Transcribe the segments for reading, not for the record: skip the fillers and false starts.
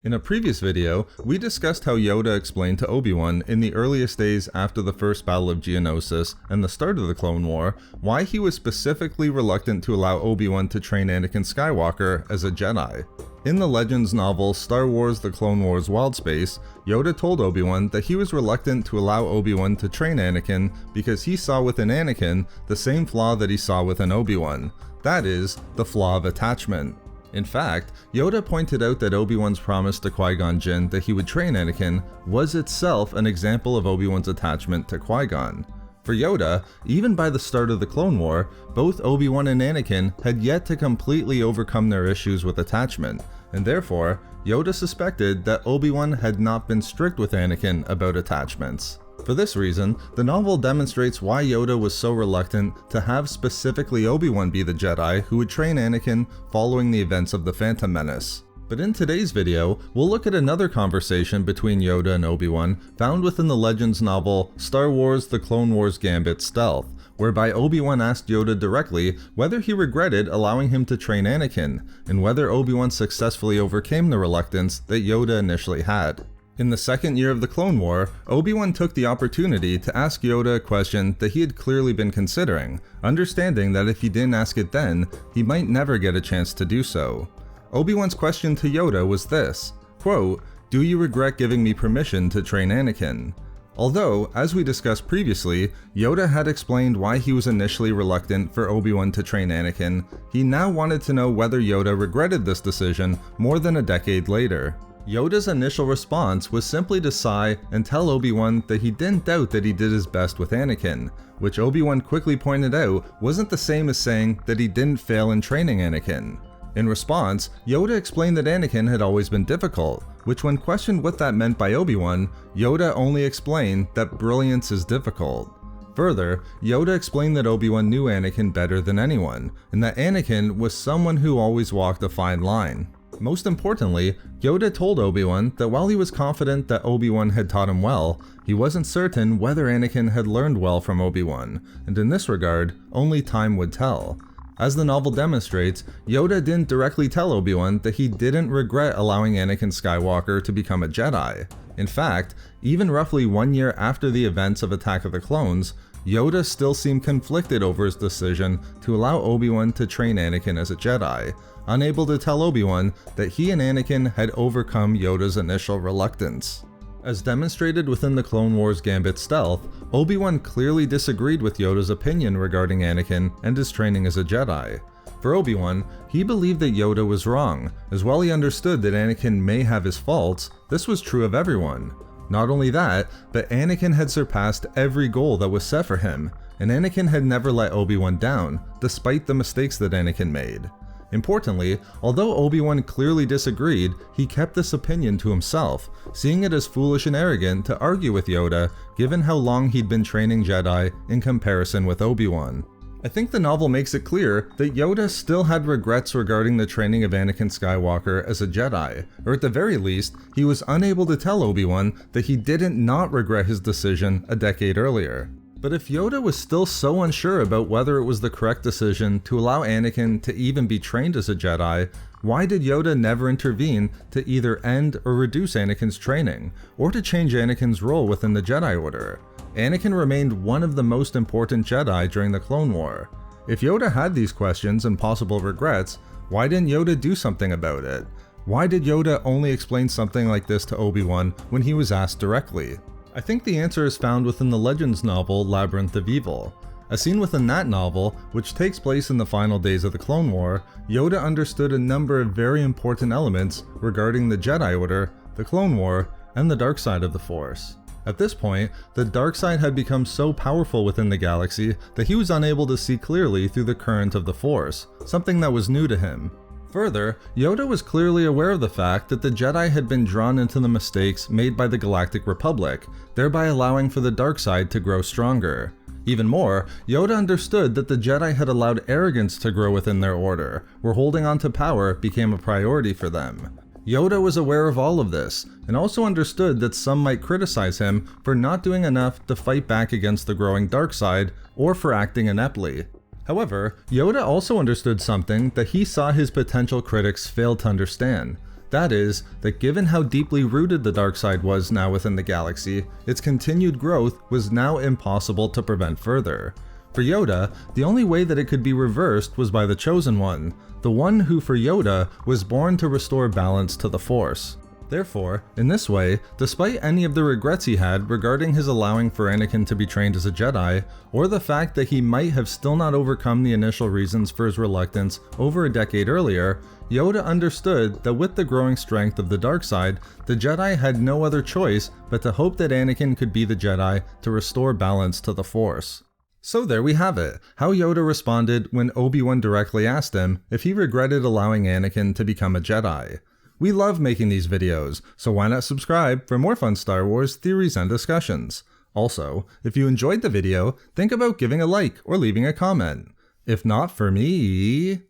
In a previous video, we discussed how Yoda explained to Obi-Wan in the earliest days after the first Battle of Geonosis and the start of the Clone War, why he was specifically reluctant to allow Obi-Wan to train Anakin Skywalker as a Jedi. In the Legends novel Star Wars The Clone Wars Wildspace, Yoda told Obi-Wan that he was reluctant to allow Obi-Wan to train Anakin because he saw within Anakin the same flaw that he saw within Obi-Wan, that is, the flaw of attachment. In fact, Yoda pointed out that Obi-Wan's promise to Qui-Gon Jinn that he would train Anakin was itself an example of Obi-Wan's attachment to Qui-Gon. For Yoda, even by the start of the Clone War, both Obi-Wan and Anakin had yet to completely overcome their issues with attachment, and therefore, Yoda suspected that Obi-Wan had not been strict with Anakin about attachments. For this reason, the novel demonstrates why Yoda was so reluctant to have specifically Obi-Wan be the Jedi who would train Anakin following the events of the Phantom Menace. But in today's video, we'll look at another conversation between Yoda and Obi-Wan found within the Legends novel Star Wars The Clone Wars Gambit Stealth, whereby Obi-Wan asked Yoda directly whether he regretted allowing him to train Anakin, and whether Obi-Wan successfully overcame the reluctance that Yoda initially had. In the second year of the Clone War, Obi-Wan took the opportunity to ask Yoda a question that he had clearly been considering, understanding that if he didn't ask it then, he might never get a chance to do so. Obi-Wan's question to Yoda was this, quote, "Do you regret giving me permission to train Anakin?" Although, as we discussed previously, Yoda had explained why he was initially reluctant for Obi-Wan to train Anakin, he now wanted to know whether Yoda regretted this decision more than a decade later. Yoda's initial response was simply to sigh and tell Obi-Wan that he didn't doubt that he did his best with Anakin, which Obi-Wan quickly pointed out wasn't the same as saying that he didn't fail in training Anakin. In response, Yoda explained that Anakin had always been difficult, which when questioned what that meant by Obi-Wan, Yoda only explained that brilliance is difficult. Further, Yoda explained that Obi-Wan knew Anakin better than anyone, and that Anakin was someone who always walked a fine line. Most importantly, Yoda told Obi-Wan that while he was confident that Obi-Wan had taught him well, he wasn't certain whether Anakin had learned well from Obi-Wan, and in this regard, only time would tell. As the novel demonstrates, Yoda didn't directly tell Obi-Wan that he didn't regret allowing Anakin Skywalker to become a Jedi. In fact, even roughly 1 year after the events of Attack of the Clones, Yoda still seemed conflicted over his decision to allow Obi-Wan to train Anakin as a Jedi, unable to tell Obi-Wan that he and Anakin had overcome Yoda's initial reluctance. As demonstrated within the Clone Wars Gambit Stealth, Obi-Wan clearly disagreed with Yoda's opinion regarding Anakin and his training as a Jedi. For Obi-Wan, he believed that Yoda was wrong, as while he understood that Anakin may have his faults, this was true of everyone. Not only that, but Anakin had surpassed every goal that was set for him, and Anakin had never let Obi-Wan down, despite the mistakes that Anakin made. Importantly, although Obi-Wan clearly disagreed, he kept this opinion to himself, seeing it as foolish and arrogant to argue with Yoda given how long he'd been training Jedi in comparison with Obi-Wan. I think the novel makes it clear that Yoda still had regrets regarding the training of Anakin Skywalker as a Jedi, or at the very least, he was unable to tell Obi-Wan that he didn't not regret his decision a decade earlier. But if Yoda was still so unsure about whether it was the correct decision to allow Anakin to even be trained as a Jedi, why did Yoda never intervene to either end or reduce Anakin's training, or to change Anakin's role within the Jedi Order? Anakin remained one of the most important Jedi during the Clone War. If Yoda had these questions and possible regrets, why didn't Yoda do something about it? Why did Yoda only explain something like this to Obi-Wan when he was asked directly? I think the answer is found within the Legends novel Labyrinth of Evil. As seen within that novel, which takes place in the final days of the Clone War, Yoda understood a number of very important elements regarding the Jedi Order, the Clone War, and the dark side of the Force. At this point, the dark side had become so powerful within the galaxy that he was unable to see clearly through the current of the Force, something that was new to him. Further, Yoda was clearly aware of the fact that the Jedi had been drawn into the mistakes made by the Galactic Republic, thereby allowing for the dark side to grow stronger. Even more, Yoda understood that the Jedi had allowed arrogance to grow within their order, where holding on to power became a priority for them. Yoda was aware of all of this, and also understood that some might criticize him for not doing enough to fight back against the growing dark side, or for acting ineptly. However, Yoda also understood something that he saw his potential critics fail to understand, That is, that given how deeply rooted the dark side was now within the galaxy, its continued growth was now impossible to prevent further. For Yoda, the only way that it could be reversed was by the Chosen One, the one who for Yoda was born to restore balance to the Force. Therefore, in this way, despite any of the regrets he had regarding his allowing for Anakin to be trained as a Jedi, or the fact that he might have still not overcome the initial reasons for his reluctance over a decade earlier, Yoda understood that with the growing strength of the dark side, the Jedi had no other choice but to hope that Anakin could be the Jedi to restore balance to the Force. So there we have it, how Yoda responded when Obi-Wan directly asked him if he regretted allowing Anakin to become a Jedi. We love making these videos, so why not subscribe for more fun Star Wars theories and discussions. Also, if you enjoyed the video, think about giving a like or leaving a comment. If not for me...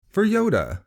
for Yoda.